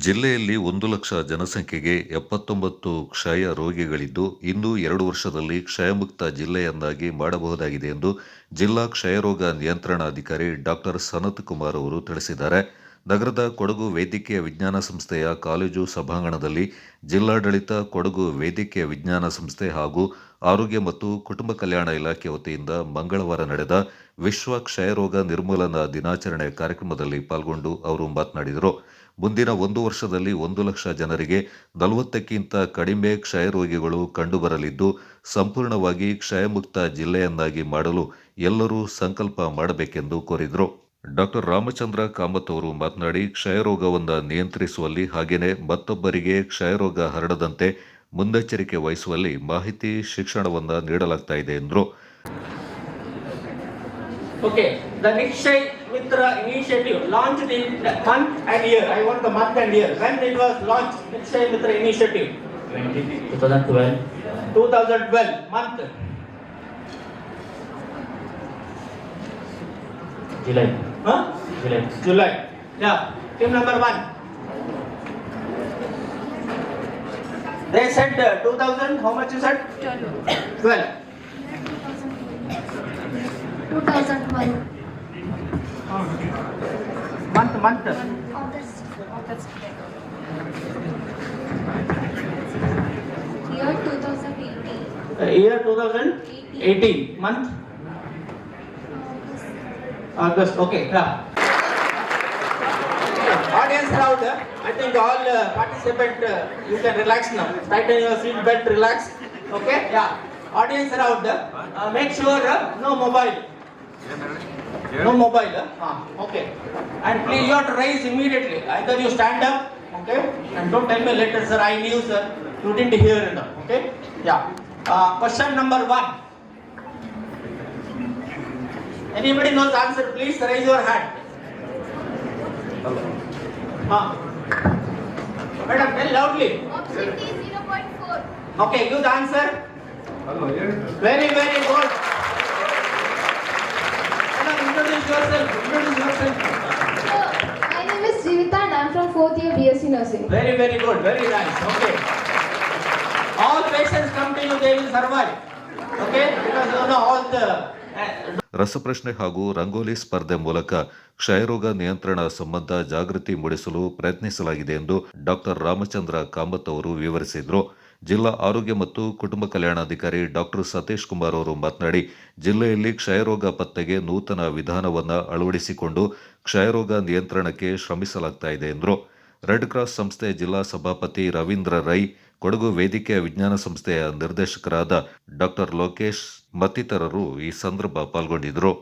ಜಿಲ್ಲೆಯಲ್ಲಿ 1,00,000 ಜನಸಂಖ್ಯೆಗೆ 79 ಕ್ಷಯ ರೋಗಿಗಳಿದ್ದು, ಇನ್ನೂ 2 ವರ್ಷದಲ್ಲಿ ಕ್ಷಯಮುಕ್ತ ಜಿಲ್ಲೆಯನ್ನಾಗಿ ಮಾಡಬಹುದಾಗಿದೆ ಎಂದು ಜಿಲ್ಲಾ ಕ್ಷಯರೋಗ ನಿಯಂತ್ರಣಾಧಿಕಾರಿ ಡಾಕ್ಟರ್ ಸನತ್ ಕುಮಾರ್ ಅವರು ತಿಳಿಸಿದ್ದಾರೆ. ನಗರದ ಕೊಡಗು ವೈದ್ಯಕೀಯ ವಿಜ್ಞಾನ ಸಂಸ್ಥೆಯ ಕಾಲೇಜು ಸಭಾಂಗಣದಲ್ಲಿ ಜಿಲ್ಲಾಡಳಿತ, ಕೊಡಗು ವೈದ್ಯಕೀಯ ವಿಜ್ಞಾನ ಸಂಸ್ಥೆ ಹಾಗೂ ಆರೋಗ್ಯ ಮತ್ತು ಕುಟುಂಬ ಕಲ್ಯಾಣ ಇಲಾಖೆ ವತಿಯಿಂದ ಮಂಗಳವಾರ ನಡೆದ ವಿಶ್ವ ಕ್ಷಯರೋಗ ನಿರ್ಮೂಲನಾ ದಿನಾಚರಣೆ ಕಾರ್ಯಕ್ರಮದಲ್ಲಿ ಪಾಲ್ಗೊಂಡು ಅವರು ಮಾತನಾಡಿದರು. ಮುಂದಿನ 1 ವರ್ಷದಲ್ಲಿ 1,00,000 ಜನರಿಗೆ 40ಕ್ಕಿಂತ ಕಡಿಮೆ ಕ್ಷಯರೋಗಿಗಳು ಕಂಡುಬರಲಿದ್ದು, ಸಂಪೂರ್ಣವಾಗಿ ಕ್ಷಯಮುಕ್ತ ಜಿಲ್ಲೆಯನ್ನಾಗಿ ಮಾಡಲು ಎಲ್ಲರೂ ಸಂಕಲ್ಪ ಮಾಡಬೇಕೆಂದು ಕೋರಿದರು. ಡಾಕ್ಟರ್ ರಾಮಚಂದ್ರ ಕಾಮತ್ ಅವರು ಮಾತನಾಡಿ, ಕ್ಷಯರೋಗವನ್ನು ನಿಯಂತ್ರಿಸುವಲ್ಲಿ ಹಾಗೆಯೇ ಮತ್ತೊಬ್ಬರಿಗೆ ಕ್ಷಯರೋಗ ಹರಡದಂತೆ ಮುನ್ನೆಚ್ಚರಿಕೆ ವಹಿಸುವಲ್ಲಿ ಮಾಹಿತಿ ಶಿಕ್ಷಣವನ್ನು ನೀಡಲಾಗ್ತಾ ಇದೆ ಎಂದರು. Okay, the Nikshay Mitra initiative launched in the month and year. I want the month and year. When it was launched, Nikshay Mitra initiative? 2012. 2012 month. July. Huh? July. July. Yeah. Team number 1. They said 2000. How much you said? 12. 2012. Month. August. Year 2018. Year 2018. Month? August. Okay. Yeah. Audience crowd, I think all participant, you can relax now. Tighten your seat belt, relax. Okay? Yeah. Audience crowd, make sure no mobile. No mobile. Okay. And please you have to raise immediately. Either you stand up, okay? And don't tell me later, sir, I knew, sir. You didn't hear enough. Okay? Yeah. Question number 1. Anybody knows the answer? Please raise your hand. Madam, tell loudly. Option D 0.4. Okay, give the answer. Very good. Madam, introduce yourself. My name is Jivita and I am from 4th year BSc Nursing. Very good. Very nice. Okay. All patients come to you, they will survive. Okay? Because you know all the... ರಸಪ್ರಶ್ನೆ ಹಾಗೂ ರಂಗೋಲಿ ಸ್ಪರ್ಧೆ ಮೂಲಕ ಕ್ಷಯರೋಗ ನಿಯಂತ್ರಣ ಸಂಬಂಧ ಜಾಗೃತಿ ಮೂಡಿಸಲು ಪ್ರಯತ್ನಿಸಲಾಗಿದೆ ಎಂದು ಡಾಕ್ಟರ್ ರಾಮಚಂದ್ರ ಕಾಮತ್ ಅವರು ವಿವರಿಸಿದರು. ಜಿಲ್ಲಾ ಆರೋಗ್ಯ ಮತ್ತು ಕುಟುಂಬ ಕಲ್ಯಾಣಾಧಿಕಾರಿ ಡಾಕ್ಟರ್ ಸತೀಶ್ ಕುಮಾರ್ ಅವರು ಮಾತನಾಡಿ, ಜಿಲ್ಲೆಯಲ್ಲಿ ಕ್ಷಯರೋಗ ಪತ್ತೆಗೆ ನೂತನ ವಿಧಾನವನ್ನು ಅಳವಡಿಸಿಕೊಂಡು ಕ್ಷಯರೋಗ ನಿಯಂತ್ರಣಕ್ಕೆ ಶ್ರಮಿಸಲಾಗ್ತಾ ಇದೆ ಎಂದರು. ರೆಡ್ ಕ್ರಾಸ್ ಸಂಸ್ಥೆ ಜಿಲ್ಲಾ ಸಭಾಪತಿ ರವೀಂದ್ರ ರೈ, ಕೊಡಗು ವೈದ್ಯಕೀಯ ವಿಜ್ಞಾನ ಸಂಸ್ಥೆಯ ನಿರ್ದೇಶಕರಾದ ಡಾಕ್ಟರ್ ಲೋಕೇಶ್ ಮತ್ತಿತರರು ಈ ಸಂದರ್ಭ ಪಾಲ್ಗೊಂಡಿದ್ದರು.